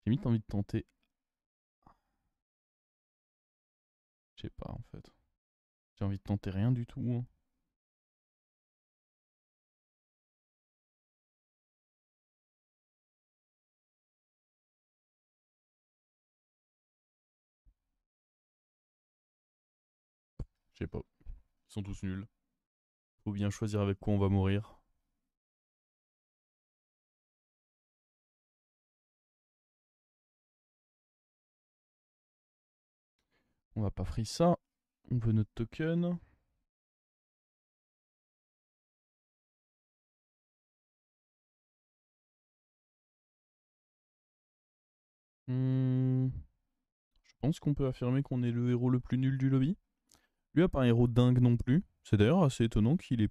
Limite, envie de tenter. Je sais pas en fait. J'ai envie de tenter rien du tout, hein. Je sais pas. Ils sont tous nuls. Faut bien choisir avec quoi on va mourir. On va pas free ça. On veut notre token. Hmm, je pense qu'on peut affirmer qu'on est le héros le plus nul du lobby. Lui a pas un héros dingue non plus. C'est d'ailleurs assez étonnant qu'il ait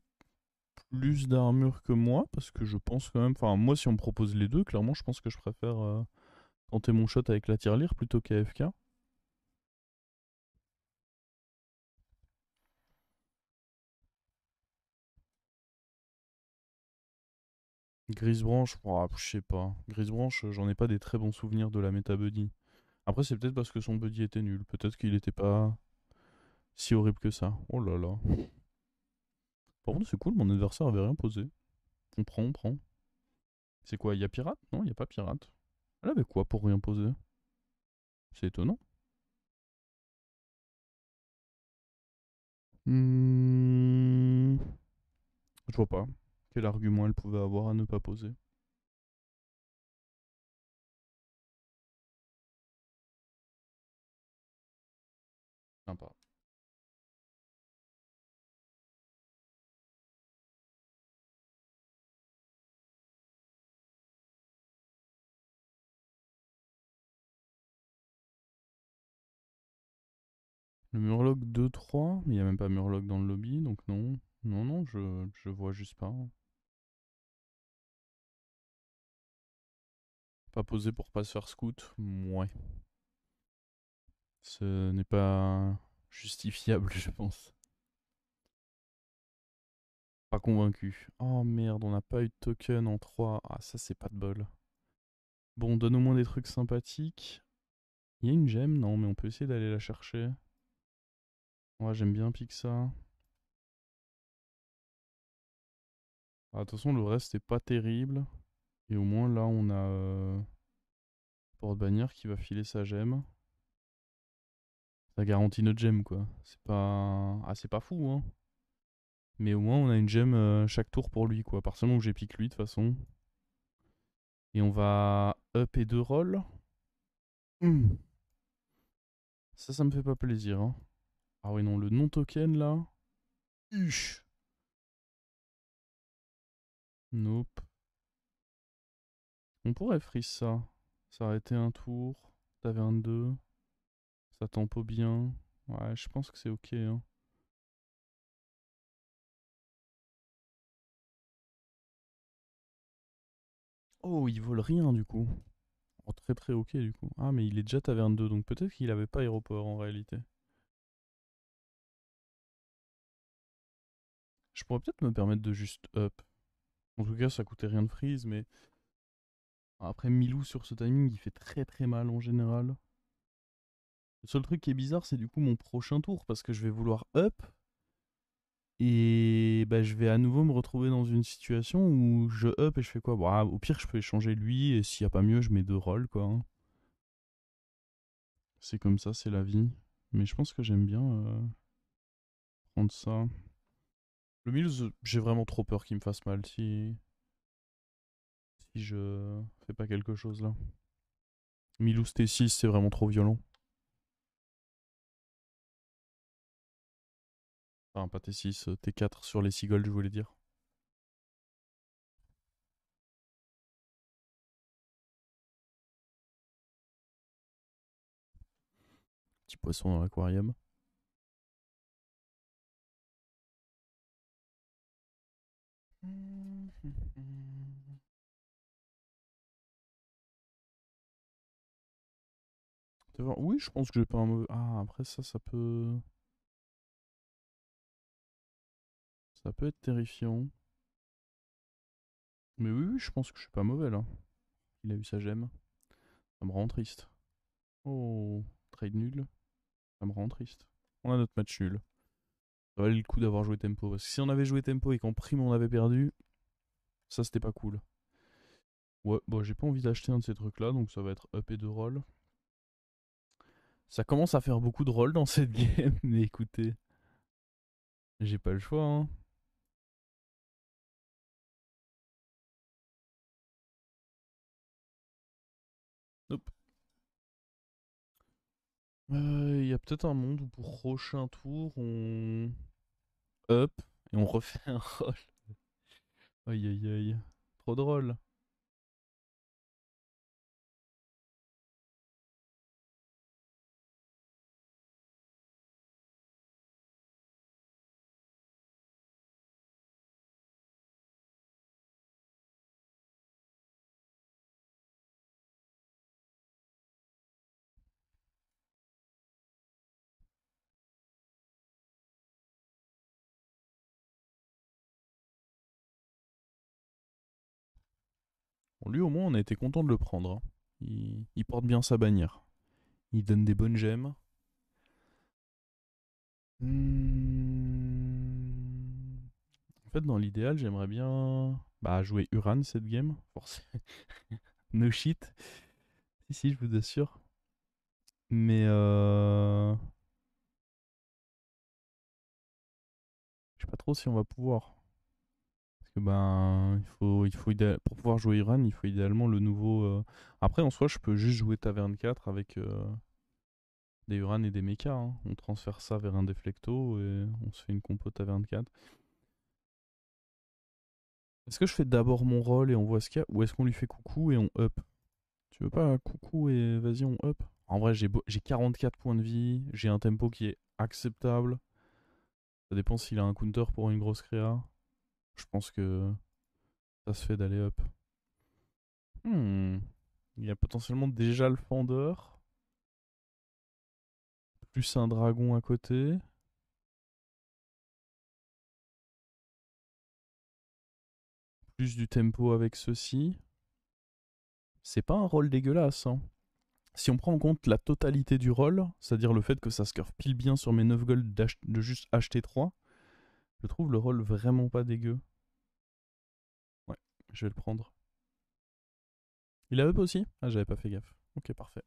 plus d'armure que moi, parce que je pense quand même. Enfin, moi, si on me propose les deux, clairement, je pense que je préfère tenter mon shot avec la tirelire plutôt qu'AFK. Grisebranche, oh, je sais pas. Grisebranche, j'en ai pas des très bons souvenirs de la méta buddy. Après, c'est peut-être parce que son buddy était nul. Peut-être qu'il était pas si horrible que ça. Oh là là. Par contre, c'est cool, mon adversaire avait rien posé. On prend, on prend. C'est quoi, y a pirate? Non, y a pas pirate. Elle avait quoi pour rien poser? C'est étonnant. Hmm, je vois pas. Quel argument elle pouvait avoir à ne pas poser? Sympa. Le Murloc 2-3, mais il n'y a même pas Murloc dans le lobby, donc non. Non, non, je vois juste pas. Pas posé pour pas se faire scout? Ouais. Ce n'est pas justifiable, je pense. Pas convaincu. Oh merde, on n'a pas eu de token en 3. Ah, ça, c'est pas de bol. Bon, donne au moins des trucs sympathiques. Il y a une gemme? Non, mais on peut essayer d'aller la chercher. Ouais, j'aime bien Pixa. Ah, de toute façon, le reste est pas terrible. Et au moins, là, on a Porte-Bannière qui va filer sa gemme. Ça garantit notre gemme, quoi. C'est pas... Ah, c'est pas fou, hein. Mais au moins, on a une gemme chaque tour pour lui, quoi. À partir du moment où j'ai pique lui, de toute façon. Et on va up et 2 rolls. Hmm. Ça me fait pas plaisir, hein. Ah oui, non, le non-token, là. Uch. Nope. On pourrait freeze ça. S'arrêter un tour. T'avais un 2. Ça tempo bien. Ouais, je pense que c'est ok, hein. Oh, il vole rien, du coup. Oh, très très ok, du coup. Ah, mais il est déjà taverne 2, donc peut-être qu'il avait pas aéroport, en réalité. Je pourrais peut-être me permettre de juste up. En tout cas, ça coûtait rien de freeze, mais... Après, Milou, sur ce timing, il fait très très mal, en général. Le seul truc qui est bizarre, c'est du coup mon prochain tour, parce que je vais vouloir up, et bah, je vais à nouveau me retrouver dans une situation où je up et je fais quoi? Bah, au pire, je peux échanger lui, et s'il n'y a pas mieux, je mets deux rolls, quoi, hein. C'est comme ça, c'est la vie. Mais je pense que j'aime bien prendre ça. Le Mills, j'ai vraiment trop peur qu'il me fasse mal si je fais pas quelque chose là. Milous T6, c'est vraiment trop violent. Enfin, pas T6, T4 sur les Seagulls, je voulais dire. Petit poisson dans l'aquarium. Oui, je pense que j'ai pas un mauvais. Ah, après ça peut. Ça peut être terrifiant. Mais oui, oui, je pense que je suis pas mauvais là. Il a eu sa gemme. Ça me rend triste. Oh, trade nul. Ça me rend triste. On a notre match nul. Ça valait le coup d'avoir joué tempo. Parce que si on avait joué tempo et qu'en prime on avait perdu, ça c'était pas cool. Ouais, bon, j'ai pas envie d'acheter un de ces trucs là, donc ça va être up et 2 rolls. Ça commence à faire beaucoup de rolls dans cette game, mais écoutez, j'ai pas le choix, hein. Nope. Il y a peut-être un monde où pour prochain tour, on up et on refait un roll. Aïe aïe aïe. Trop drôle. Bon, lui au moins on a été content de le prendre, hein. Il porte bien sa bannière. Il donne des bonnes gemmes. Hmm. En fait, dans l'idéal, j'aimerais bien jouer Uran cette game. Forcément. No shit. Si, si, je vous assure. Mais je sais pas trop si on va pouvoir. Parce que pour pouvoir jouer Uran, il faut idéalement le nouveau. Après, en soi, je peux juste jouer Taverne 4 avec des Uran et des mechas, hein. On transfère ça vers un Deflecto et on se fait une compo Taverne 4. Est-ce que je fais d'abord mon rôle et on voit ce qu'il y a, ou est-ce qu'on lui fait coucou et on up? Tu veux pas coucou et vas-y on up? En vrai, j'ai 44 points de vie, j'ai un tempo qui est acceptable. Ça dépend s'il a un counter pour une grosse créa. Je pense que ça se fait d'aller up. Hmm. Il y a potentiellement déjà le Fender, plus un dragon à côté, plus du tempo avec ceci. C'est pas un rôle dégueulasse, hein. Si on prend en compte la totalité du rôle, c'est-à-dire le fait que ça se curve pile bien sur mes 9 gold de juste acheter 3, je trouve le rôle vraiment pas dégueu. Ouais, je vais le prendre. Il a up aussi? Ah, j'avais pas fait gaffe. Ok, parfait.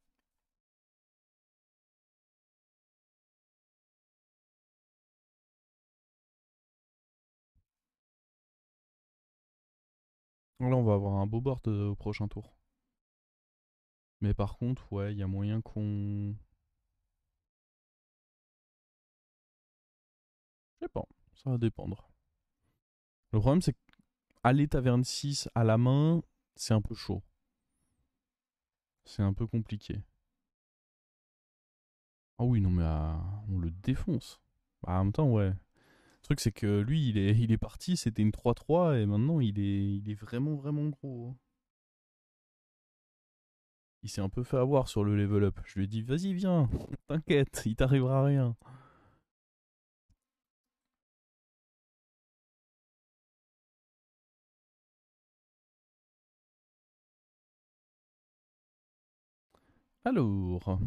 Là, on va avoir un beau board au prochain tour. Mais par contre, ouais, il y a moyen qu'on. Je sais pas, ça va dépendre. Le problème, c'est qu'aller taverne 6 à la main, c'est un peu chaud. C'est un peu compliqué. Ah oui, non, mais on le défonce. Bah, en même temps, ouais. Le truc, c'est que lui, il est parti, c'était une 3-3, et maintenant, il est vraiment, vraiment gros, hein. Il s'est un peu fait avoir sur le level up. Je lui ai dit, vas-y, viens, t'inquiète, il t'arrivera rien. Alors,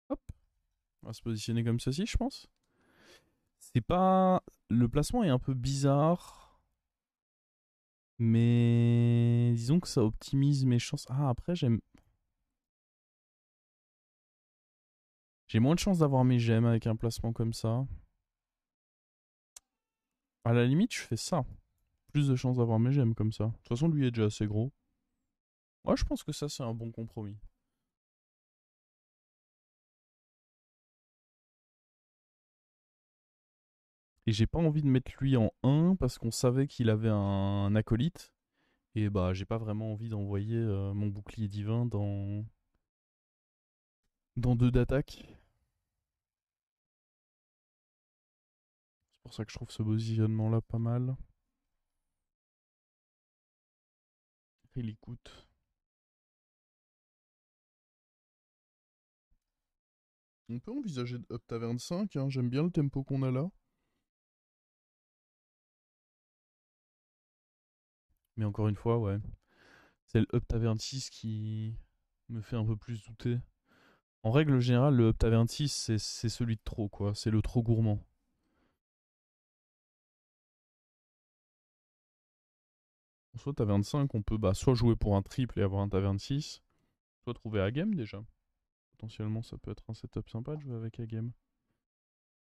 hop, on va se positionner comme ceci, je pense. C'est pas. Le placement est un peu bizarre, mais disons que ça optimise mes chances. Ah, après, j'ai moins de chances d'avoir mes gemmes avec un placement comme ça. À la limite, je fais ça. Plus de chances d'avoir mes gemmes comme ça. De toute façon, lui est déjà assez gros. Moi, je pense que ça, c'est un bon compromis. Et j'ai pas envie de mettre lui en 1 parce qu'on savait qu'il avait un acolyte. Et bah, j'ai pas vraiment envie d'envoyer mon bouclier divin dans 2 d'attaque. C'est pour ça que je trouve ce positionnement-là pas mal. Il écoute. On peut envisager de Up Tavern 5, hein, j'aime bien le tempo qu'on a là. Mais encore une fois, ouais. C'est le Up Tavern 6 qui me fait un peu plus douter. En règle générale, le Up Tavern 6, c'est celui de trop, quoi. C'est le trop gourmand. En soit Tavern 5, on peut soit jouer pour un triple et avoir un Tavern 6, soit trouver à game déjà. Potentiellement, ça peut être un setup sympa de jouer avec a game.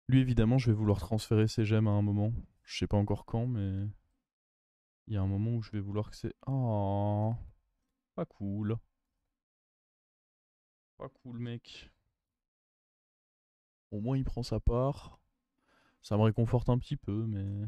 Lui, évidemment, je vais vouloir transférer ses gemmes à un moment. Je sais pas encore quand, mais il y a un moment où je vais vouloir que c'est. Oh, pas cool. Pas cool, mec. Au moins, il prend sa part. Ça me réconforte un petit peu, mais.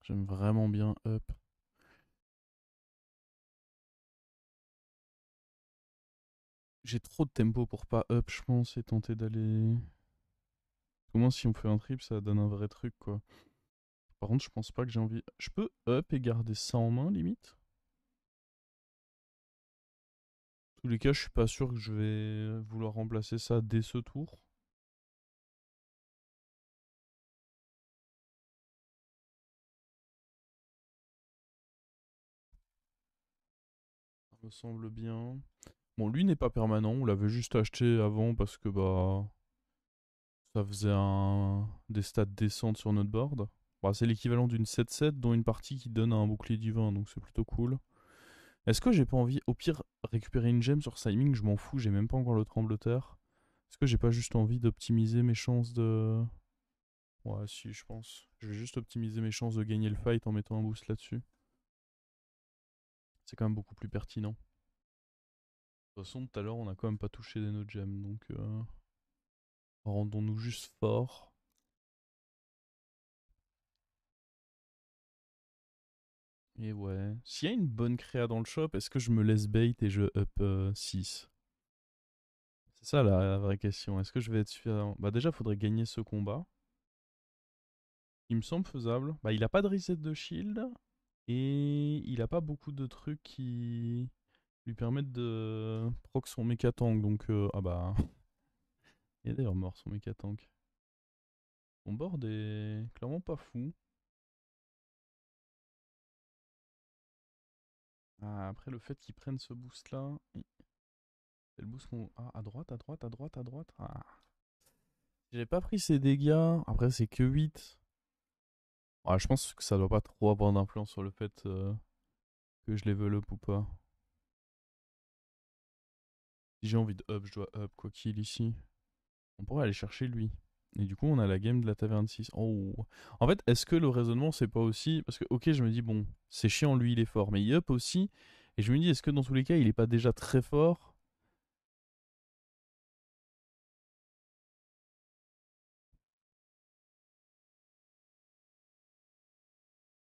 J'aime vraiment bien Up. J'ai trop de tempo pour pas Up, je pense, et tenter d'aller. Au moins, si on fait un trip, ça donne un vrai truc, quoi. Par contre, je pense pas que j'ai envie. Je peux Up et garder ça en main, limite. En tous les cas, je suis pas sûr que je vais vouloir remplacer ça dès ce tour. Ça me semble bien. Bon, lui n'est pas permanent, on l'avait juste acheté avant parce que ça faisait des stats décentes sur notre board. Bah, c'est l'équivalent d'une 7-7 dont une partie qui donne un bouclier divin, donc c'est plutôt cool. Est-ce que j'ai pas envie, au pire, récupérer une gemme sur Siming, je m'en fous, j'ai même pas encore le trembloteur. Est-ce que j'ai pas juste envie d'optimiser mes chances de. Ouais, si, je pense. Je vais juste optimiser mes chances de gagner le fight en mettant un boost là-dessus. C'est quand même beaucoup plus pertinent. De toute façon, tout à l'heure, on a quand même pas touché des notes gemmes, donc rendons-nous juste forts. Et ouais. S'il y a une bonne créa dans le shop, est-ce que je me laisse bait et je up 6? C'est ça la vraie question. Est-ce que je vais être suffisamment. Bah, déjà, faudrait gagner ce combat. Il me semble faisable. Bah, il a pas de reset de shield. Et il a pas beaucoup de trucs qui lui permettent de proc son mecha tank. Donc, ah bah. Il est d'ailleurs mort son mecha tank. Son board est clairement pas fou. Ah, après, le fait qu'il prenne ce boost là. C'est le boost qu'on. Ah, à droite, à droite, à droite, à droite. Ah. J'ai pas pris ses dégâts. Après, c'est que 8. Ah, je pense que ça doit pas trop avoir d'influence sur le fait que je level up ou pas. Si j'ai envie de up, je dois up quoi qu'il ici. On pourrait aller chercher lui. Et du coup, on a la game de la taverne 6. Oh. En fait, est-ce que le raisonnement, c'est pas aussi. Parce que, ok, je me dis, bon, c'est chiant, lui, il est fort. Mais il up aussi. Et je me dis, est-ce que dans tous les cas, il est pas déjà très fort?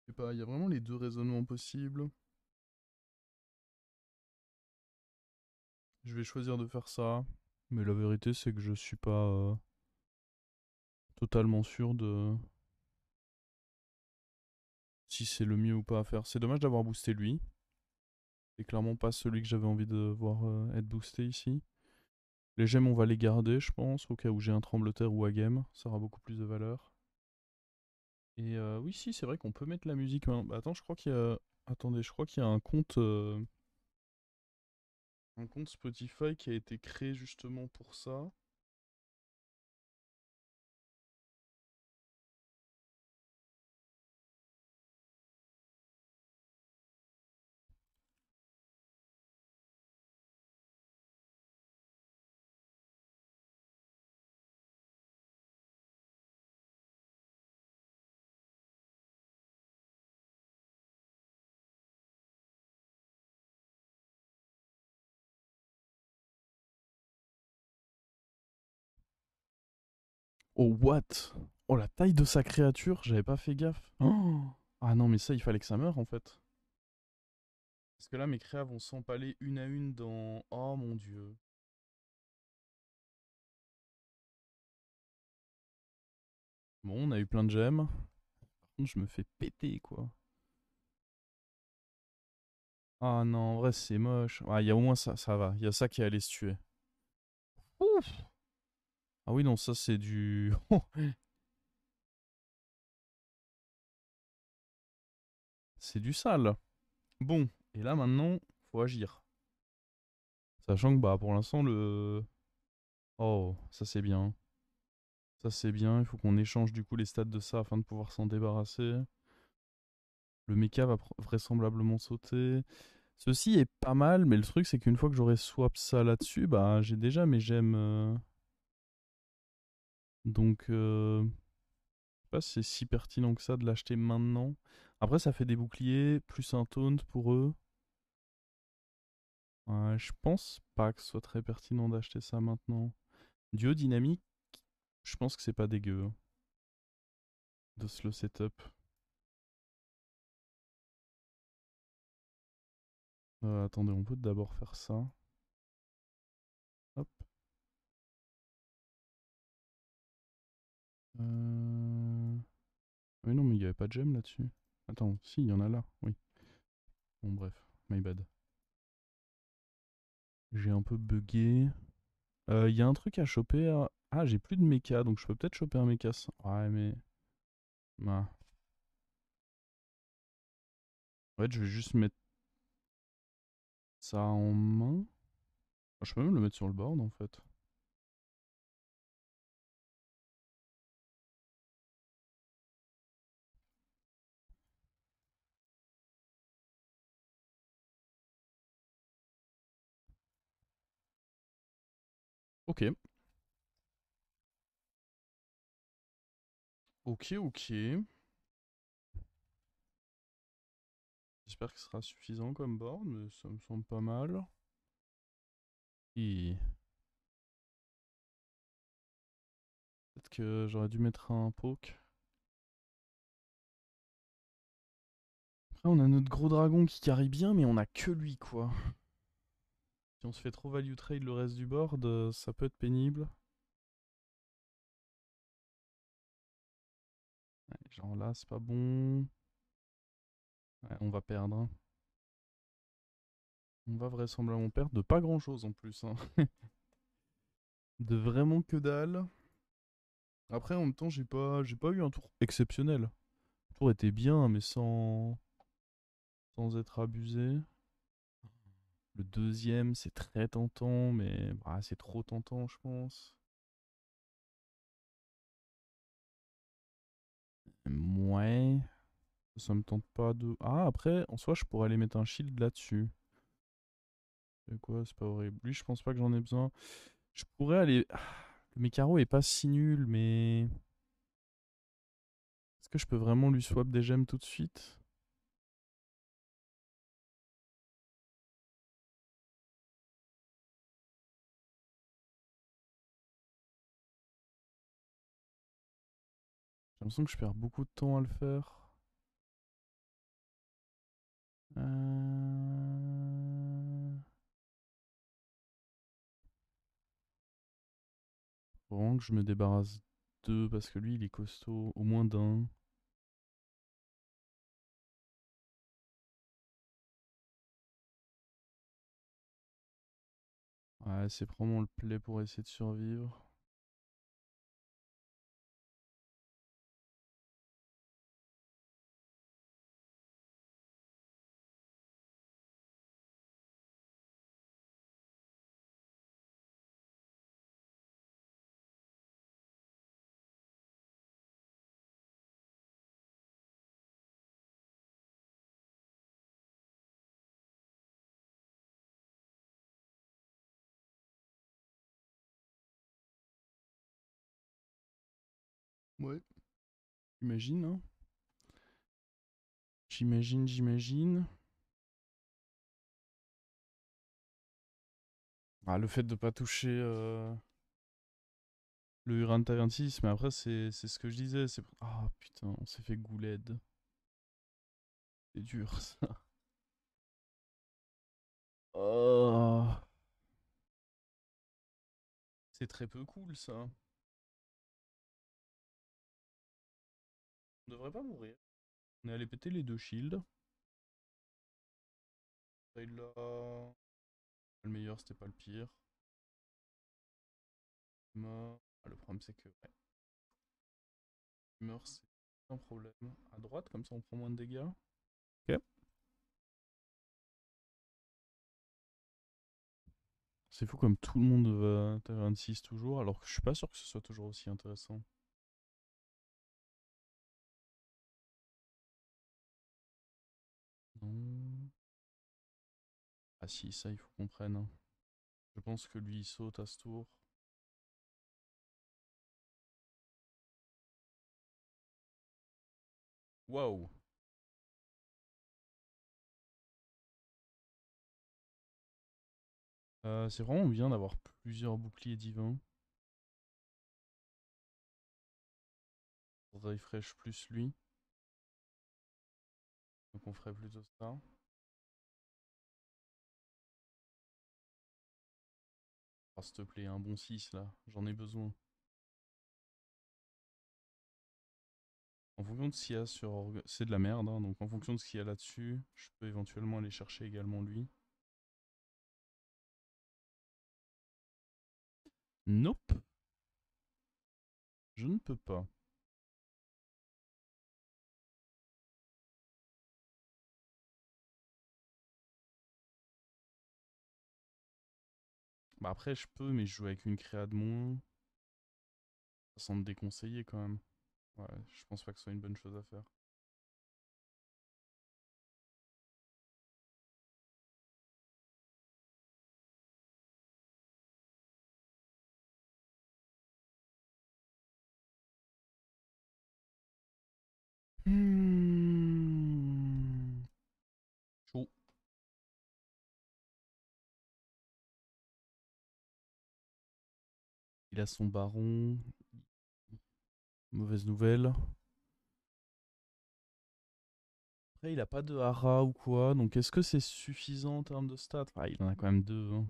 Je sais pas, il y a vraiment les deux raisonnements possibles. Je vais choisir de faire ça. Mais la vérité, c'est que je suis pas totalement sûr de si c'est le mieux ou pas à faire. C'est dommage d'avoir boosté lui. C'est clairement pas celui que j'avais envie de voir être boosté ici. Les gemmes, on va les garder, je pense, au cas où j'ai un trembloteur ou à game. Ça aura beaucoup plus de valeur. Et oui, si, c'est vrai qu'on peut mettre la musique maintenant. Bah, attends, je crois qu'il y a. Attendez, je crois qu'il y a un compte Spotify qui a été créé justement pour ça. Oh, what? Oh, la taille de sa créature, j'avais pas fait gaffe. Oh. Ah non, mais ça, il fallait que ça meure en fait. Parce que là, mes créas vont s'empaler une à une dans. Oh mon dieu. Bon, on a eu plein de gemmes. Par contre, je me fais péter, quoi. Ah non, en vrai, c'est moche. Ah, il y a au moins ça, ça va. Il y a ça qui allait se tuer. Ouf. Ah oui, non, ça, c'est du... c'est du sale. Bon, et là, maintenant, faut agir. Sachant que, bah, pour l'instant, le... Oh, ça, c'est bien. Ça, c'est bien. Il faut qu'on échange, du coup, les stats de ça afin de pouvoir s'en débarrasser. Le mecha va vraisemblablement sauter. Ceci est pas mal, mais le truc, c'est qu'une fois que j'aurai swap ça là-dessus, bah, j'ai déjà mes gemmes. Donc, je sais pas si c'est si pertinent que ça de l'acheter maintenant. Après, ça fait des boucliers, plus un taunt pour eux. Ouais, je pense pas que ce soit très pertinent d'acheter ça maintenant. Duo dynamique, je pense que c'est pas dégueu hein, de se le setup. Attendez, on peut d'abord faire ça. Hop. Oui, non, mais il n'y avait pas de gemme là-dessus. Attends, si, il y en a là. Oui. Bon, bref, my bad. J'ai un peu bugué. Il y a un truc à choper. Ah, j'ai plus de mecha, donc je peux peut-être choper un mecha. Ouais, mais. Bah. En fait, je vais juste mettre ça en main. Ah, je peux même le mettre sur le board en fait. Ok. Ok, ok. J'espère que ce sera suffisant comme board, mais ça me semble pas mal. Et peut-être que j'aurais dû mettre un poke. Après, on a notre gros dragon qui carry bien, mais on a que lui, quoi. Si on se fait trop value trade le reste du board, ça peut être pénible. Ouais, genre là, c'est pas bon. Ouais, on va perdre, hein. On va vraisemblablement perdre de pas grand chose en plus, hein. De vraiment que dalle. Après, en même temps, j'ai pas eu un tour exceptionnel. Le tour était bien, mais sans être abusé. Le deuxième, c'est très tentant, mais bah, c'est trop tentant, je pense. Ouais, ça me tente pas de. Ah, après, en soi, je pourrais aller mettre un shield là-dessus. C'est quoi? C'est pas horrible. Lui, je pense pas que j'en ai besoin. Je pourrais aller. Le Mécaro est pas si nul, mais. Est-ce que je peux vraiment lui swap des gemmes tout de suite? J'ai l'impression que je perds beaucoup de temps à le faire. Euh... Faut vraiment que je me débarrasse d'eux parce que lui, il est costaud. Au moins d'un. Ouais, c'est probablement le play pour essayer de survivre. Ouais, j'imagine, hein. J'imagine. Ah, le fait de pas toucher le Urantia 26, mais après, c'est ce que je disais. Ah putain, on s'est fait gouled. C'est dur ça. Oh, c'est très peu cool ça. On devrait pas mourir. On est allé péter les deux shields. Celui-là, le meilleur, c'était pas le pire. Mort. Ah, le problème, c'est que ouais, meurt, c'est un problème. À droite, comme ça, on prend moins de dégâts. Ok. C'est fou comme tout le monde va Taverne 6 toujours, alors que je suis pas sûr que ce soit toujours aussi intéressant. Non. Ah si, ça, il faut qu'on prenne, hein. Je pense que lui, il saute à ce tour. Waouh! C'est vraiment bien d'avoir plusieurs boucliers divins. Pour refresh plus lui. Donc on ferait plutôt ça. Oh, s'il te plaît, un bon 6 là, j'en ai besoin. En fonction de ce qu'il y a sur... C'est de la merde, hein, donc en fonction de ce qu'il y a là-dessus, je peux éventuellement aller chercher également lui. Nope, je ne peux pas. Bah après je peux, mais je joue avec une créa de moins. Ça semble déconseillé quand même. Ouais, je pense pas que ce soit une bonne chose à faire. Hmm. Chaud. Il a son baron. Mauvaise nouvelle. Après, il a pas de hara ou quoi, donc est-ce que c'est suffisant en termes de stats? Ah, il en a quand même deux, hein.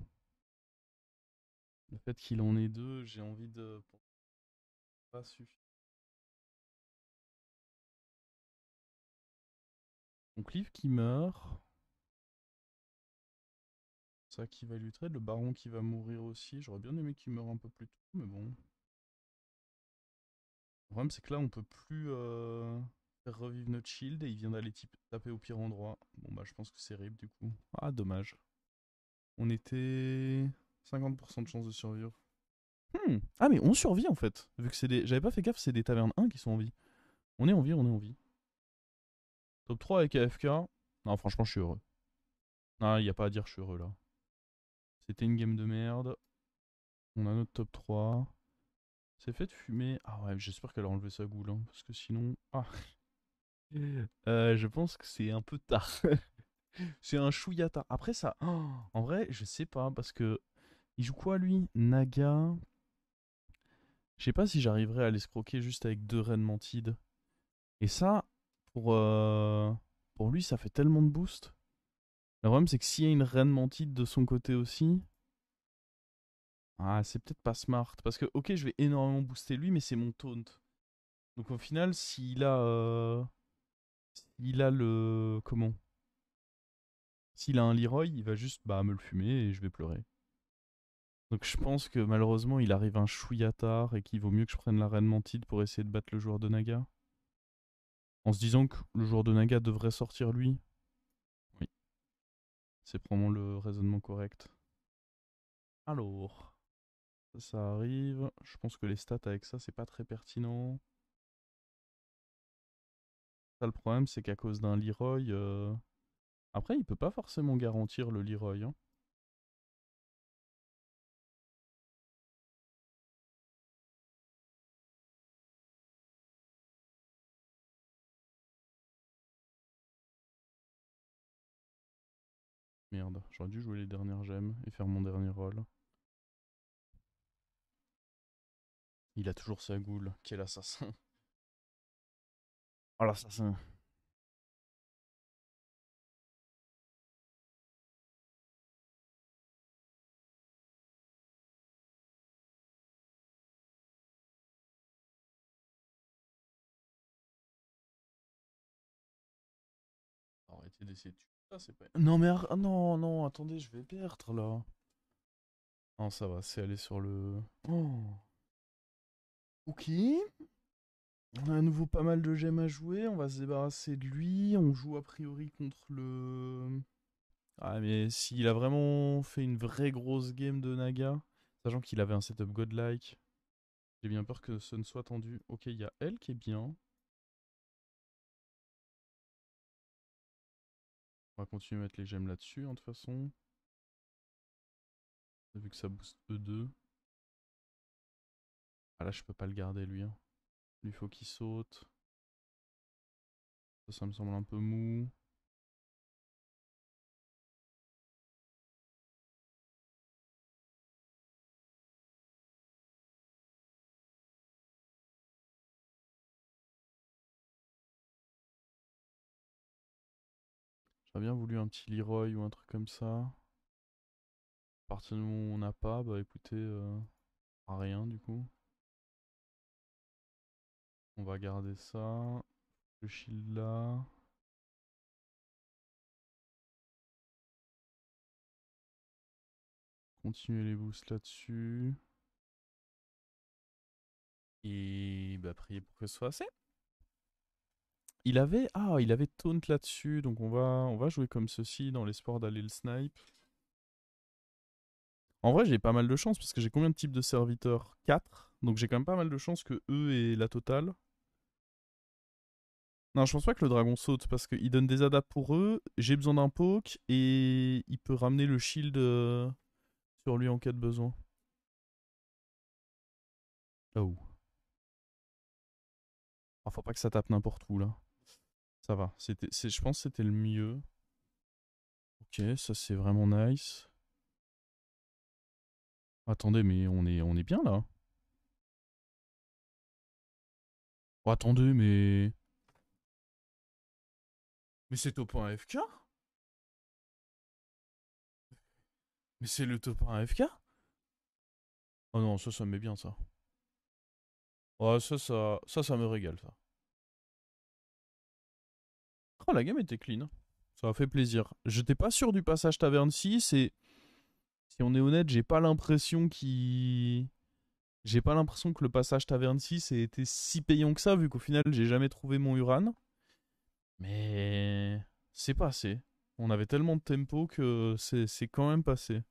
Le fait qu'il en ait deux, j'ai envie de... Pas suffisant. Donc Clive qui meurt. Ça qui va lui trade. Le baron qui va mourir aussi. J'aurais bien aimé qu'il meure un peu plus tôt, mais bon. Le problème, c'est que là, on peut plus faire revivre notre shield et il vient d'aller taper au pire endroit. Bon, bah, je pense que c'est RIP du coup. Ah, dommage. On était 50% de chance de survivre. Ah, mais on survit en fait. Vu que c'est des. J'avais pas fait gaffe, c'est des tavernes 1 qui sont en vie. On est en vie, on est en vie. Top 3 avec AFK. Non, franchement, je suis heureux. Ah, y a pas à dire, je suis heureux là. C'était une game de merde. On a notre top 3. C'est fait de fumer. Ah ouais, j'espère qu'elle a enlevé sa goule, hein, parce que sinon. Ah. Je pense que c'est un peu tard. C'est un chouïa tard. Après ça, oh, en vrai, je sais pas, parce que. Il joue quoi lui? Naga. Je sais pas si j'arriverai à l'escroquer juste avec deux reines mantides. Et ça, pour, euh, pour lui, ça fait tellement de boost. Le problème, c'est que s'il y a une reine mantide de son côté aussi. Ah, c'est peut-être pas smart. Parce que, ok, je vais énormément booster lui, mais c'est mon taunt. Donc au final, s'il a le. Comment? S'il a un Leroy, il va juste bah, me le fumer et je vais pleurer. Donc je pense que malheureusement, il arrive un chouïa tard et qu'il vaut mieux que je prenne la reine mantide pour essayer de battre le joueur de Naga. En se disant que le joueur de Naga devrait sortir lui. Oui, c'est probablement le raisonnement correct. Alors, ça arrive. Je pense que les stats avec ça, c'est pas très pertinent. Ça, le problème, c'est qu'à cause d'un Leroy. Après, il peut pas forcément garantir le Leroy, hein. Merde, j'aurais dû jouer les dernières gemmes et faire mon dernier rôle. Il a toujours sa goule. Quel assassin. Oh l'assassin. C'est d'essayer de tuer ça, c'est pas. Non, mais non, non, attendez, je vais perdre là. Non, ça va, c'est aller sur le. Oh. Ok. On a à nouveau pas mal de gemmes à jouer. On va se débarrasser de lui. On joue a priori contre le. Ah, mais s'il a vraiment fait une vraie grosse game de Naga, sachant qu'il avait un setup godlike, j'ai bien peur que ce ne soit tendu. Ok, il y a elle qui est bien. On va continuer à mettre les gemmes là-dessus, hein, de toute façon. Vu que ça booste E2. Ah là, je peux pas le garder, lui. Hein. Il faut qu'il saute. Ça me semble un peu mou. J'aurais bien voulu un petit Leroy ou un truc comme ça. À partir du moment où on n'a pas, bah écoutez, rien du coup. On va garder ça. Le shield là. Continuer les boosts là-dessus. Et bah prier pour que ce soit assez. Il avait taunt là-dessus, donc on va jouer comme ceci dans l'espoir d'aller le snipe. En vrai, j'ai pas mal de chance parce que j'ai combien de types de serviteurs? 4. Donc j'ai quand même pas mal de chance que eux aient la totale. Non, je pense pas que le dragon saute parce qu'il donne des adapts pour eux. J'ai besoin d'un poke et il peut ramener le shield sur lui en cas de besoin. Oh. Ah, faut pas que ça tape n'importe où là. Ça va. Je pense que c'était le mieux. Ok, ça c'est vraiment nice. Attendez, mais on est bien là. Oh, attendez, mais. Mais c'est top 1 FK? Mais c'est le top 1 FK? Oh non, ça me met bien ça. Ouais, ça me régale ça. Oh, la game était clean. Ça a fait plaisir. J'étais pas sûr du passage taverne 6 et si on est honnête, j'ai pas l'impression que le passage taverne 6 ait été si payant que ça vu qu'au final, j'ai jamais trouvé mon Uran. Mais c'est passé. On avait tellement de tempo que c'est quand même passé.